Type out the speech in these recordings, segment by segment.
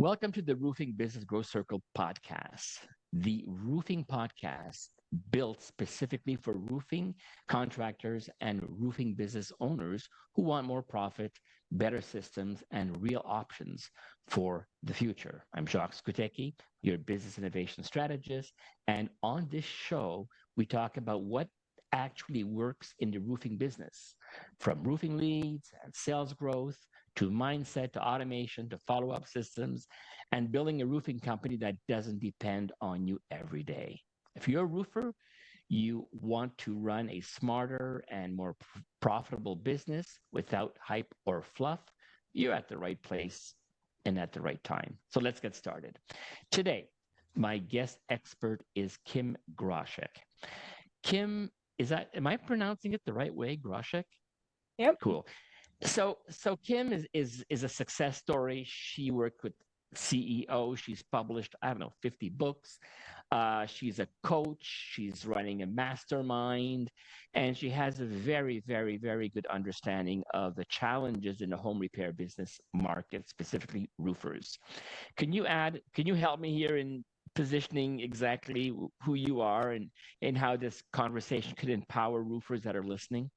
Welcome to the Roofing Business Growth Circle podcast, the roofing podcast built specifically for roofing contractors and roofing business owners who want more profit, better systems, and real options for the future. I'm Jacques Skuteeki, your business innovation strategist. And on this show, we talk about what actually works in the roofing business, from roofing leads and sales growth to mindset, to automation, to follow-up systems, and building a roofing company that doesn't depend on you every day. If you're a roofer, you want to run a smarter and more profitable business without hype or fluff, you're at the right place and at the right time. So let's get started. Today, my guest expert is Kim Groshek. Kim, am I pronouncing it the right way, Groshek? Yep. Cool. So Kim is a success story. She worked with CEO. She's published, I don't know, 50 books. She's a coach. She's running a mastermind, and she has a very, very, very good understanding of the challenges in the home repair business market, specifically roofers. Can you help me here in positioning exactly who you are and how this conversation could empower roofers that are listening?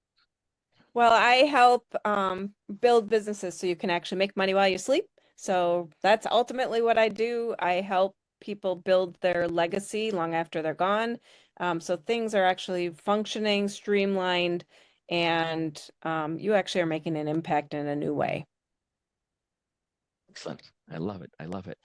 Well, I help build businesses so you can actually make money while you sleep. So that's ultimately what I do. I help people build their legacy long after they're gone. So things are actually functioning, streamlined, and you actually are making an impact in a new way. Excellent. I love it. I love it.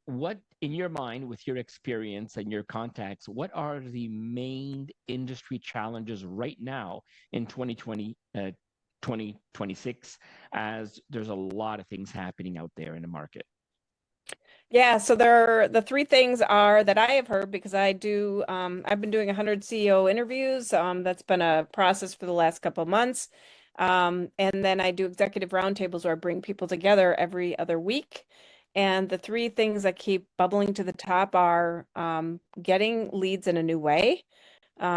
What, in your mind, with your experience and your contacts, what are the main industry challenges right now in 2026, as there's a lot of things happening out there in the market? Yeah, so the three things are that I have heard because I've been doing 100 CEO interviews. That's been a process for the last couple of months. And then I do executive roundtables where I bring people together every other week. And the three things that keep bubbling to the top are getting leads in a new way,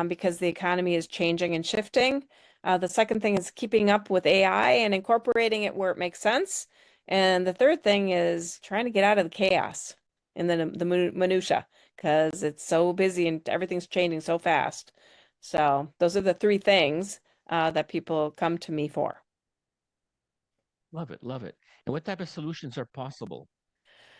because the economy is changing and shifting. The second thing is keeping up with AI and incorporating it where it makes sense. And the third thing is trying to get out of the chaos and the minutia, because it's so busy and everything's changing so fast. So those are the three things that people come to me for. Love it. Love it. And what type of solutions are possible?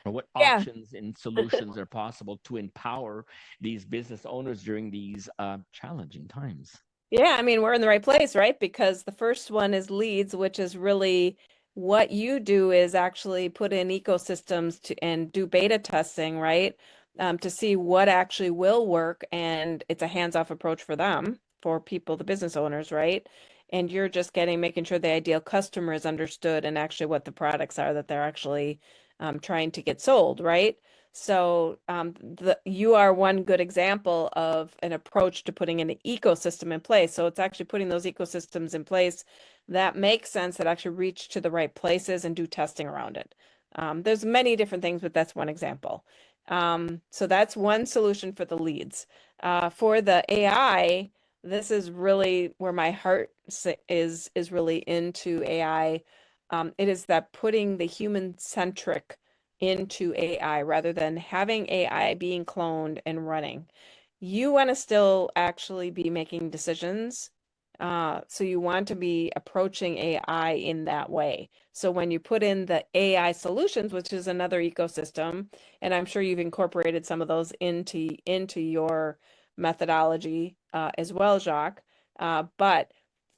Or what Yeah. options and solutions are possible to empower these business owners during these challenging times? Yeah, I mean, we're in the right place, right? Because the first one is leads, which is really what you do is actually put in ecosystems and do beta testing, right? To see what actually will work. And it's a hands-off approach for them, for people, the business owners, right? And you're just making sure the ideal customer is understood and actually what the products are that they're actually trying to get sold, right? So you are one good example of an approach to putting an ecosystem in place. So it's actually putting those ecosystems in place that make sense, that actually reach to the right places and do testing around it. There's many different things, but that's one example. So that's one solution for the leads. For the AI, this is really where my heart is really into AI. It is that putting the human-centric into AI rather than having AI being cloned and running. You want to still actually be making decisions. So you want to be approaching AI in that way. So when you put in the AI solutions, which is another ecosystem, and I'm sure you've incorporated some of those into your methodology as well, Jacques. But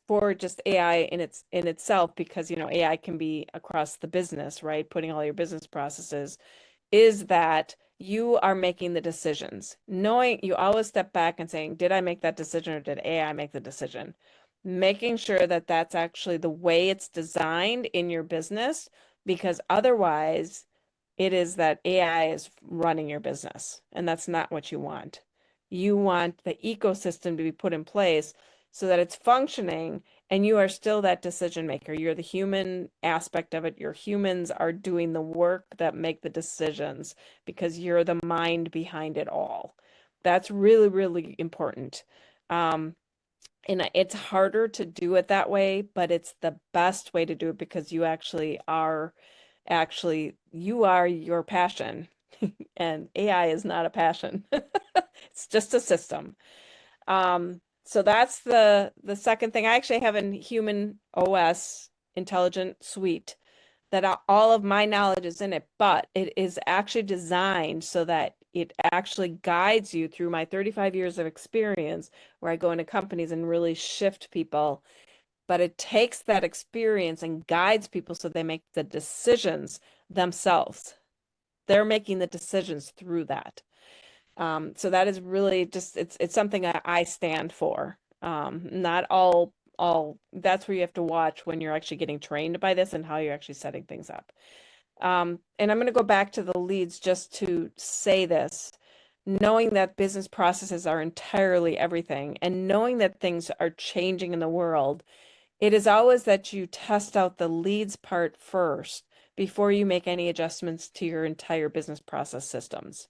for just AI in itself, because AI can be across the business, right? Putting all your business processes, is that you are making the decisions. Knowing you always step back and saying, did I make that decision or did AI make the decision? Making sure that that's actually the way it's designed in your business, because otherwise it is that AI is running your business, and that's not what you want. You want the ecosystem to be put in place so that it's functioning and you are still that decision maker. You're the human aspect of it. Your humans are doing the work that make the decisions because you're the mind behind it all. That's really, really important. And it's harder to do it that way, but it's the best way to do it because you actually are actually you are your passion. And AI is not a passion. It's just a system. So that's the second thing. I actually have a human OS intelligent suite that all of my knowledge is in it, but it is actually designed so that it actually guides you through my 35 years of experience where I go into companies and really shift people. But it takes that experience and guides people so they make the decisions themselves. They're making the decisions through that. So that is really just it's something that I stand for. Not all that's where you have to watch when you're actually getting trained by this and how you're actually setting things up. And I'm going to go back to the leads just to say this, knowing that business processes are entirely everything and knowing that things are changing in the world, it is always that you test out the leads part first before you make any adjustments to your entire business process systems.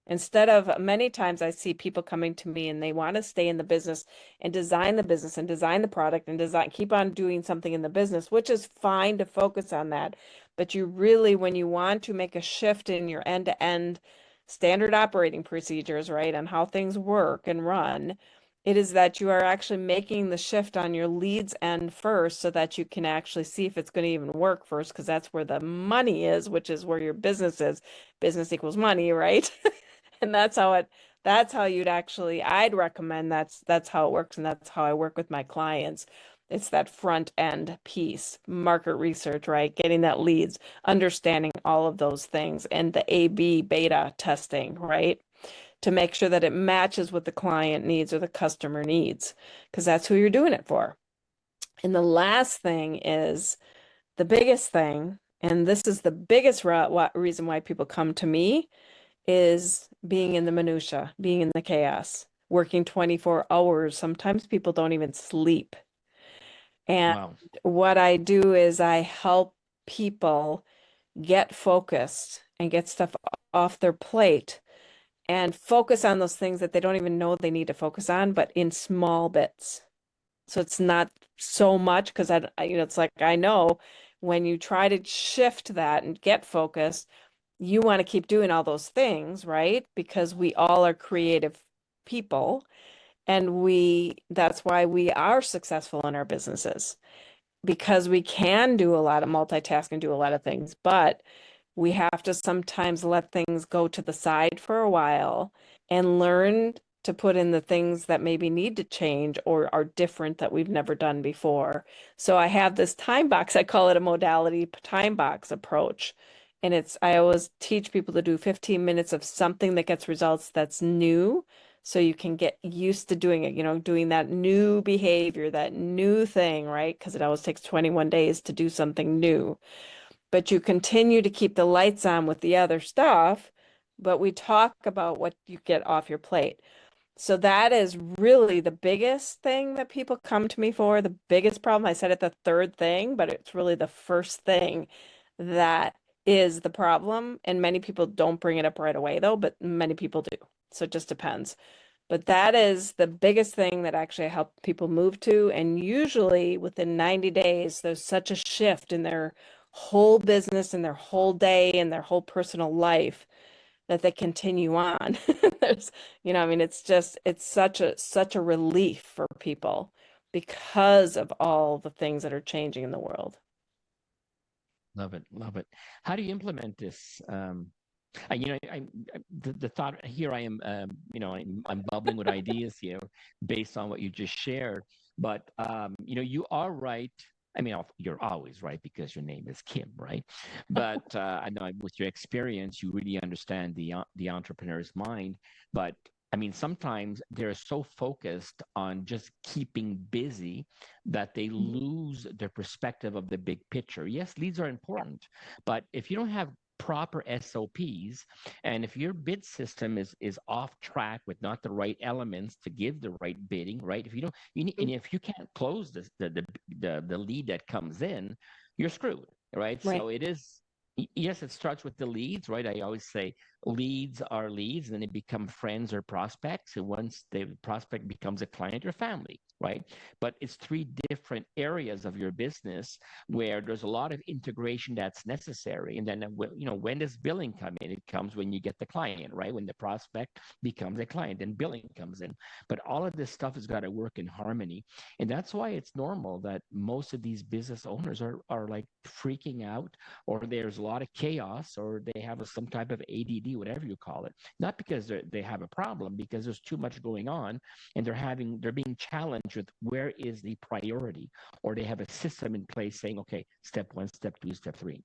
Instead of many times I see people coming to me and they want to stay in the business and design the business and design the product and design, keep on doing something in the business, which is fine to focus on that. But you really, when you want to make a shift in your end-to-end standard operating procedures, right, on how things work and run, it is that you are actually making the shift on your leads end first so that you can actually see if it's going to even work first, because that's where the money is, which is where your business is. Business equals money, right? And that's how you'd actually, I'd recommend that's how it works. And that's how I work with my clients. It's that front end piece, market research, right? Getting that leads, understanding all of those things and the A/B beta testing, right? To make sure that it matches what the client needs or the customer needs, because that's who you're doing it for. And the last thing is the biggest thing, and this is the biggest reason why people come to me, is being in the minutia, being in the chaos, working 24 hours. Sometimes people don't even sleep. And Wow. what I do is I help people get focused and get stuff off their plate and focus on those things that they don't even know they need to focus on, but in small bits. So it's not so much because it's like I know when you try to shift that and get focused, you want to keep doing all those things, right? Because we all are creative people and that's why we are successful in our businesses because we can do a lot of multitask and do a lot of things, but we have to sometimes let things go to the side for a while and learn to put in the things that maybe need to change or are different that we've never done before. So I have this time box, I call it a modality time box approach. And I always teach people to do 15 minutes of something that gets results that's new. So you can get used to doing it, doing that new behavior, that new thing, right? Because it always takes 21 days to do something new. But you continue to keep the lights on with the other stuff, but we talk about what you get off your plate. So that is really the biggest thing that people come to me for, the biggest problem. I said it the third thing, but it's really the first thing that is the problem. And many people don't bring it up right away though, but many people do. So it just depends. But that is the biggest thing that actually help people move to. And usually within 90 days, there's such a shift in their whole business and their whole day and their whole personal life that they continue on. There's, I mean, it's such a relief for people because of all the things that are changing in the world. Love it. Love it. How do you implement this? The thought here I am, I'm bubbling with ideas here based on what you just shared. But you are right. I mean, you're always right because your name is Kim, right? But I know with your experience, you really understand the entrepreneur's mind. But I mean, sometimes they're so focused on just keeping busy that they lose their perspective of the big picture. Yes, leads are important, but if you don't have proper SOPs, and if your bid system is off track with not the right elements to give the right bidding, right? If you don't, and if you can't close the lead that comes in, you're screwed, right? Right. So it is. Yes, it starts with the leads, right? I always say leads are leads, and they become friends or prospects. And once the prospect becomes a client or family, right? But it's three different areas of your business where there's a lot of integration that's necessary. And then, when does billing come in? It comes when you get the client, right? When the prospect becomes a client, then billing comes in. But all of this stuff has got to work in harmony. And that's why it's normal that most of these business owners are like freaking out, or there's a lot of chaos, or they have some type of ADD, whatever you call it. Not because they have a problem, because there's too much going on, and they're being challenged with where is the priority, or they have a system in place saying, okay, step one, step two, step three.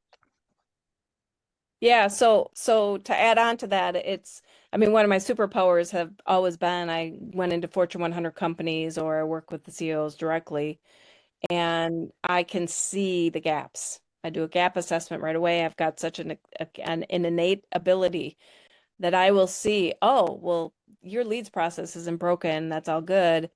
Yeah, so to add on to that, I mean, one of my superpowers have always been I went into Fortune 100 companies, or I work with the CEOs directly, and I can see the gaps. I do a gap assessment right away. I've got such an innate ability that I will see, oh, well, your leads process isn't broken. That's all good.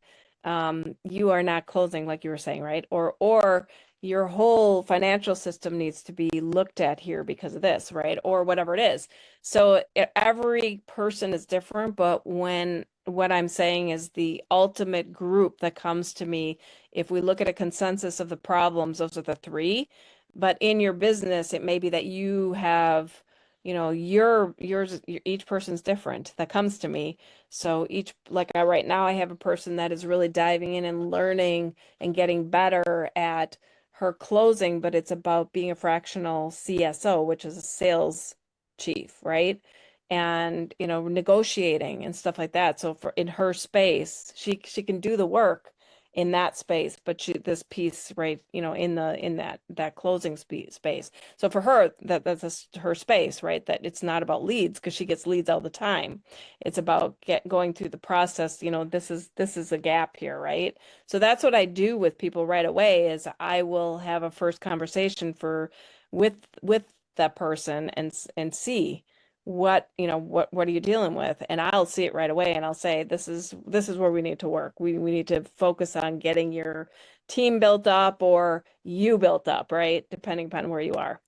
You are not closing like you were saying, right? Or your whole financial system needs to be looked at here because of this, right? Or whatever it is. So every person is different, but what I'm saying is the ultimate group that comes to me, if we look at a consensus of the problems, those are the three. But in your business, it may be that you have, each person's different that comes to me. So right now, I have a person that is really diving in and learning and getting better at her closing, but it's about being a fractional CSO, which is a sales chief, right? And, negotiating and stuff like that. So in her space, she can do the work in that space, but this piece, right, in that closing space. So for her, that's her space, right? That it's not about leads, because she gets leads all the time. It's about going through the process. This is a gap here, right? So that's what I do with people right away, is I will have a first conversation with that person and see what are you dealing with, and I'll see it right away, and I'll say, this is where we need to work. We need to focus on getting your team built up, or you built up, right, depending upon where you are.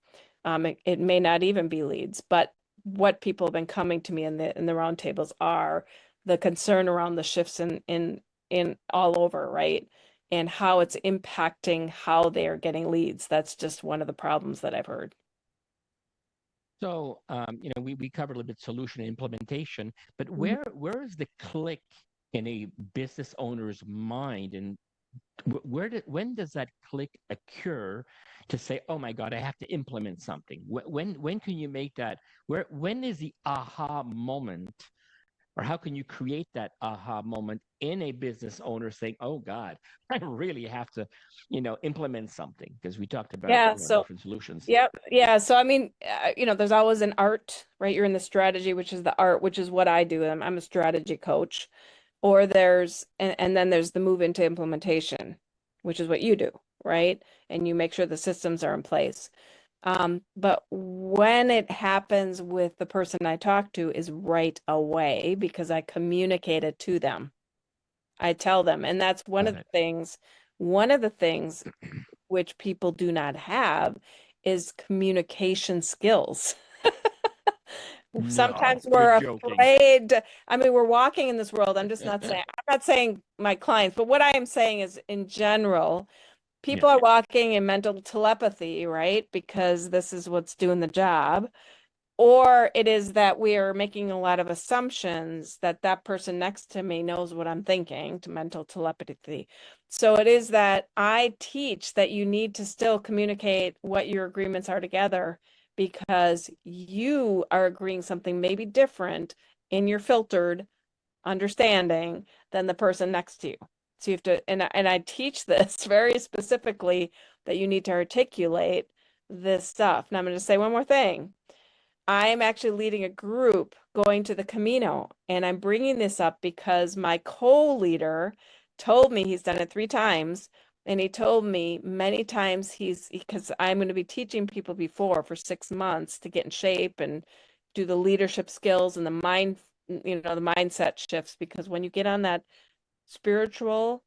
It may not even be leads, but what people have been coming to me in the roundtables are the concern around the shifts in all over, right, and how it's impacting how they are getting leads. That's just one of the problems that I've heard. So, we covered a little bit solution and implementation, but Mhm. where is the click in a business owner's mind, and when does that click occur to say, oh my God, I have to implement something? When can you make that? When is the aha moment, or how can you create that aha moment in a business owner saying, oh God, I really have to, implement something? Because we talked about, Yeah, so different solutions. yep. Yeah. So, I mean, there's always an art, right? You're in the strategy, which is the art, which is what I do. I'm a strategy coach. Or and then there's the move into implementation, which is what you do, right? And you make sure the systems are in place. But when it happens with the person I talk to is right away, because I communicate it to them. I tell them. And that's Got it. one of the things which people do not have is communication skills. No, Sometimes you're we're joking. afraid. I mean, we're walking in this world. I'm not saying my clients, but what I am saying is, in general, Yeah. people are walking in mental telepathy, right? Because this is what's doing the job. Or it is that we are making a lot of assumptions that that person next to me knows what I'm thinking, to mental telepathy. So it is that I teach that you need to still communicate what your agreements are together, because you are agreeing something maybe different in your filtered understanding than the person next to you. So you have to, and I teach this very specifically, that you need to articulate this stuff. Now I'm going to say one more thing. I'm actually leading a group going to the Camino, and I'm bringing this up because my co-leader told me he's done it 3 times, and he told me many times because I'm going to be teaching people before for 6 months to get in shape and do the leadership skills and the mindset shifts, because when you get on that spiritual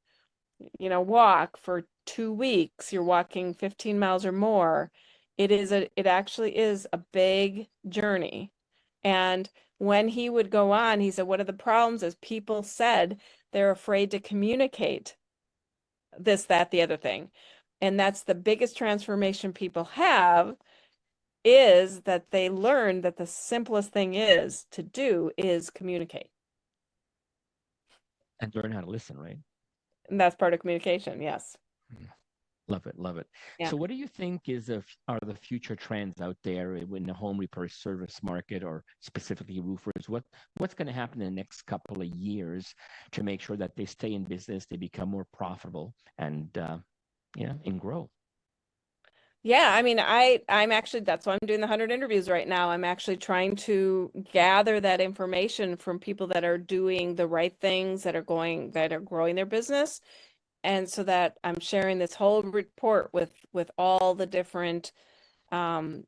walk for 2 weeks, you're walking 15 miles or more. It actually is a big journey. And when he would go on, he said, one of the problems is people said they're afraid to communicate this, that, the other thing. And that's the biggest transformation people have, is that they learn that the simplest thing is to do is communicate. And learn how to listen, right? And that's part of communication. Yes. Love it, love it. Yeah. So, what do you think are the future trends out there in the home repair service market, or specifically roofers? What's going to happen in the next couple of years to make sure that they stay in business, they become more profitable, and and grow? Yeah, I mean, I'm actually, that's why I'm doing the 100 interviews right now. I'm actually trying to gather that information from people that are doing the right things, that are growing their business. And so that I'm sharing this whole report with all the different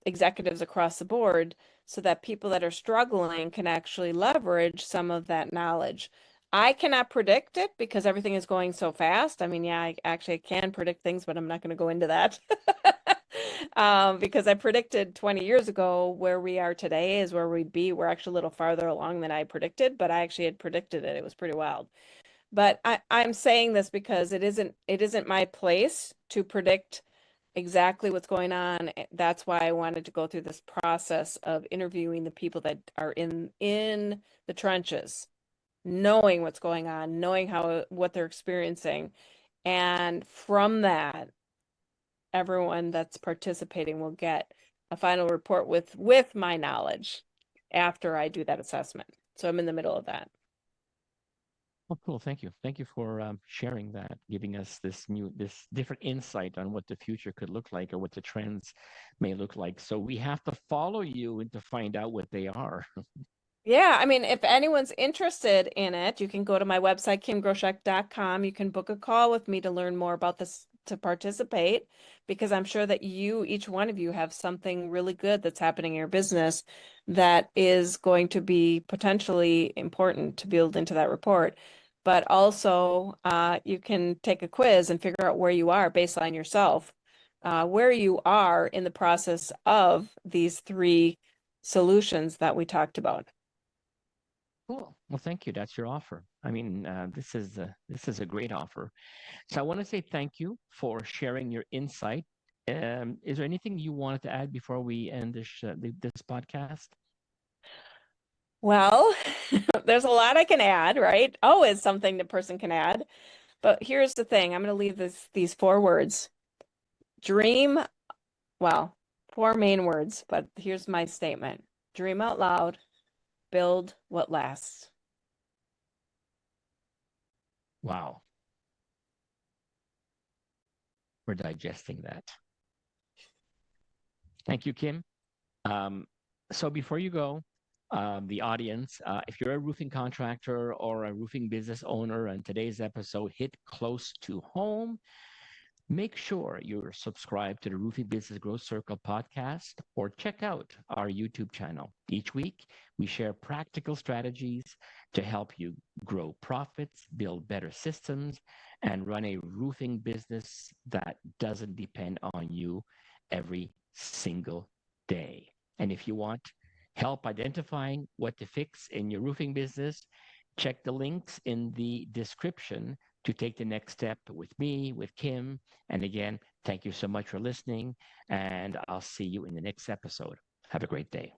executives across the board, so that people that are struggling can actually leverage some of that knowledge. I cannot predict it because everything is going so fast. I mean, yeah, I actually can predict things, but I'm not going to go into that. Because I predicted 20 years ago where we are today is where we'd be. We're actually a little farther along than I predicted, but I actually had predicted it. It was pretty wild. But I'm saying this because it isn't my place to predict exactly what's going on. That's why I wanted to go through this process of interviewing the people that are in the trenches, knowing what's going on, knowing what they're experiencing. And from that, everyone that's participating will get a final report with my knowledge after I do that assessment. So I'm in the middle of that. Oh, cool. Thank you. Thank you for sharing that, giving us this different insight on what the future could look like, or what the trends may look like. So we have to follow you and to find out what they are. Yeah, I mean, if anyone's interested in it, you can go to my website, kimgroshek.com. You can book a call with me to learn more about this, to participate, because I'm sure that each one of you, have something really good that's happening in your business that is going to be potentially important to build into that report. But also, you can take a quiz and figure out where you are, baseline yourself, where you are in the process of these three solutions that we talked about. Cool. Well, thank you. That's your offer. I mean, this is a great offer. So I want to say thank you for sharing your insight. Is there anything you wanted to add before we end this podcast? Well, there's a lot I can add, right? Always something the person can add. But here's the thing. I'm going to leave these 4 words. Dream, well, 4 main words, but here's my statement. Dream out loud, build what lasts. Wow. We're digesting that. Thank you, Kim. So before you go, the audience, if you're a roofing contractor or a roofing business owner, and today's episode hit close to home, make sure you're subscribed to the Roofing Business Growth Circle podcast, or check out our YouTube channel. Each week, we share practical strategies to help you grow profits, build better systems, and run a roofing business that doesn't depend on you every single day. And if you want help identifying what to fix in your roofing business, check the links in the description to take the next step with me, with Kim. And again, thank you so much for listening, and I'll see you in the next episode. Have a great day.